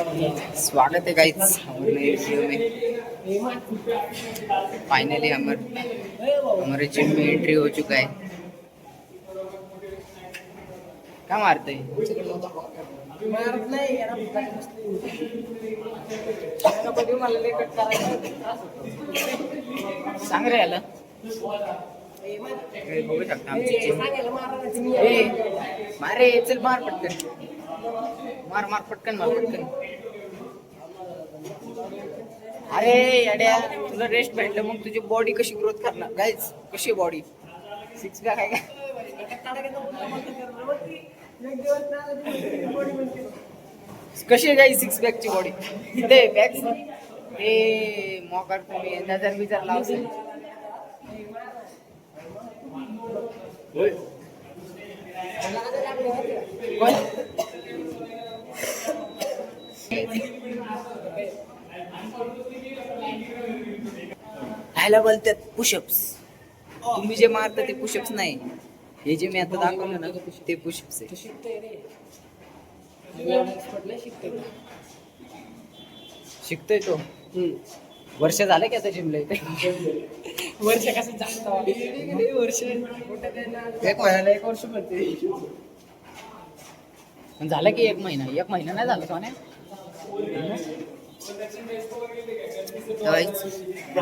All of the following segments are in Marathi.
स्वागत है गाइस हमारे नए वीडियो में। फाइनली हमारे जिम में एंट्री हो चुका है। क्या मारते हैं? सांग रे याला बघू शकता आमची जिम। मारे चल मार पटकन, मार मार पटकन, मार पटकन। अरे अड्या तुला रेस्ट भेटलं मग तुझी बॉडी कशी ग्रोथ करणार गाइस? कशी बॉडी सिक्स पॅक आहे का? कशी आहे गाइस सिक्स पॅकची बॉडी? इथे बॅक ते मोकार तुम्ही नजर बिजर लावसे। ह्याला बोलतात पुशअप्स। तुम्ही जे मारता ते पुशअप्स नाही, हे जे मी आता दाखवलं ना ते पुशअप्स आहे। शिकतोय तो। वर्ष झालं की आता जिमला इथे? वर्ष कसं जास्त वर्ष एक महिन्याला 1 वर्ष म्हणते। झालं की 1 महिना, 1 महिना नाही झाला सोन्या।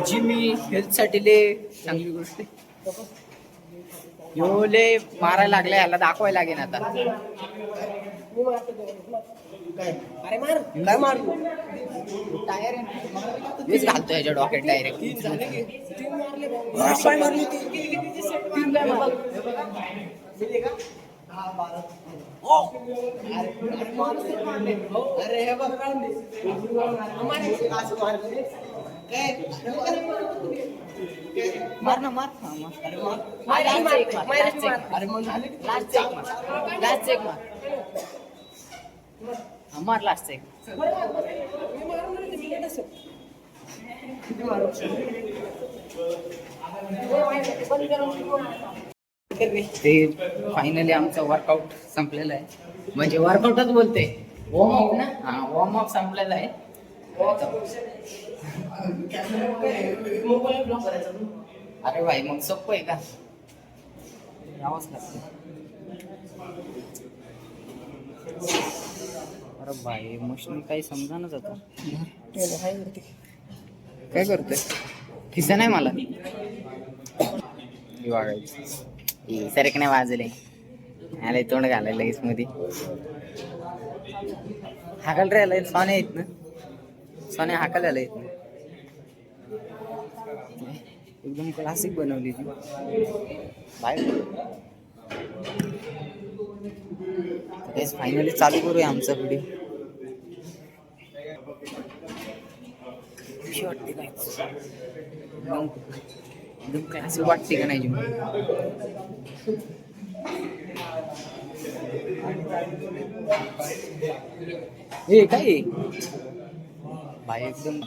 जिम हेल्थ साठी लय चांगली गोष्ट आहे। ह्यो लय मारायला लागला, याला दाखवायला लागेल आता। अरे मार काय मार टायर हेच घालतो याच्या डोक्यात डायरेक्ट। मार ना मार, मार लास्ट एक। ते फायनली आमचा वर्कआउट संपलेला आहे, म्हणजे वर्कआउटच बोलते, वॉर्म अप ना। हा वॉर्म अप संपलेला आहे। अरे भाई मग सोपं आहे का? यावंच लागतं। अरे भाई मशीन काही समजा ना जातं। काय करतोय? खिसा नाही मला सरक नाही वाजले, आले तोंड घालायला लगेच मध्ये। हाकल रे सोन्या येत ना, सोन्या हाकल आला येत ना। एकदम क्लासिक बनवली ती बाहेर। फायनली चालू करूया आमचा व्हिडिओ। कशी वाटते काय? एकदम क्लासिक वाटते का नाही जिम? हे काय भाई एकदम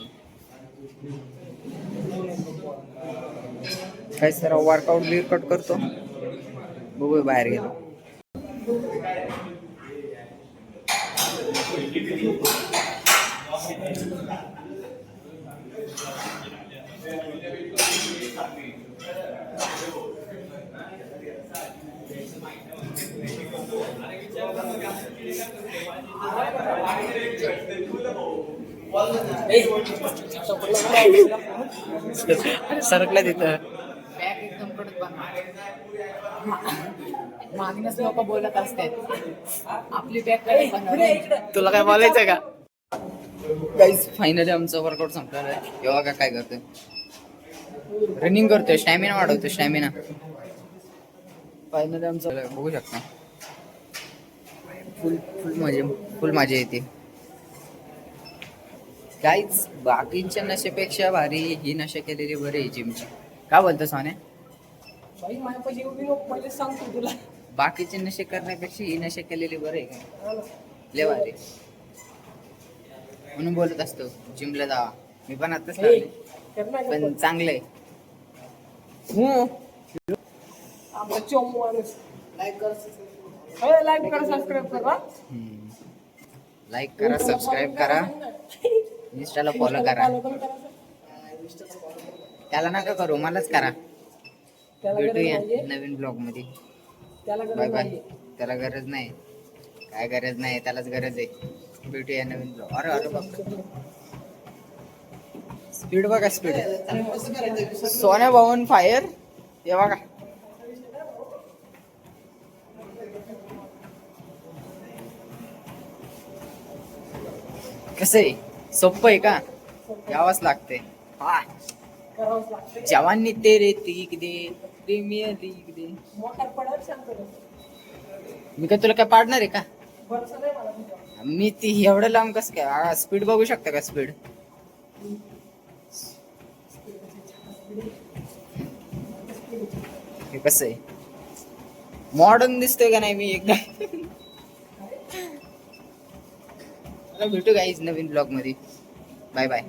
काय सर वर्कआउट बिरकट करतो, बघू बाहेर गेलो। सरकला तिथं बॅग एकदम कडक मागणच लोक बोलत असतात आपली बॅग। तुला काय बोलायचं का? गाइस फायनली आमचा वर्कआउट संपलेला आहे। तेव्हा काय करतोय? रनिंग करतोय, स्टॅमिना वाढवतोय, स्टॅमिना। फायनली आमचं बघू शकता, फुल मजा येते गाइस। बाकीच्या नशेपेक्षा भारी ही नशा केलेली बरी आहे जिमची। काय बोलतो सोन्या? सांगतो तुला, बाकीचे नशे करण्यापेक्षा ही नशा केलेली बरी आहे का? लय भारी म्हणून बोलत असतो जिमला जावा। मी पण आताच पण चांगलंय। लाईक कर, सबस्क्राईब कर। लाईक करा, सबस्क्राईब करा, इंस्टाला फॉलो करा. Follow पण करा. त्याला नका करू, मलाच करा. त्याला गरज भेटूया नाहीये. नवीन ब्लॉग मध्ये. त्याला बाय गरज बाय. नाहीये. त्याला गरज नाही. काय गरज नाही, त्यालाच गरज आहे. भेटूया नवीन ब्लॉग. अरे अरे बाप, स्पीड बघा, स्पीड. सोन्या भाऊन फायर हे बघा. कसं आहे, सोपं आहे का? यावंच लागते. हा, करावंच लागतं. जवानी तेरे तीक दे, प्रीमियर लीग दे. मोकार पडायला सांगतो रे. मी काय तुला काय पाडणार आहे का? भरोसा नाही मला तुझ्यावर. मी ती एवढं लांब कसं काय? स्पीड बघू शकता का? स्पीड हे कसं आहे, मॉडर्न दिसतोय का नाही मी एकदा? चला भेटू गाईज नवीन ब्लॉग मध्ये. Bye bye.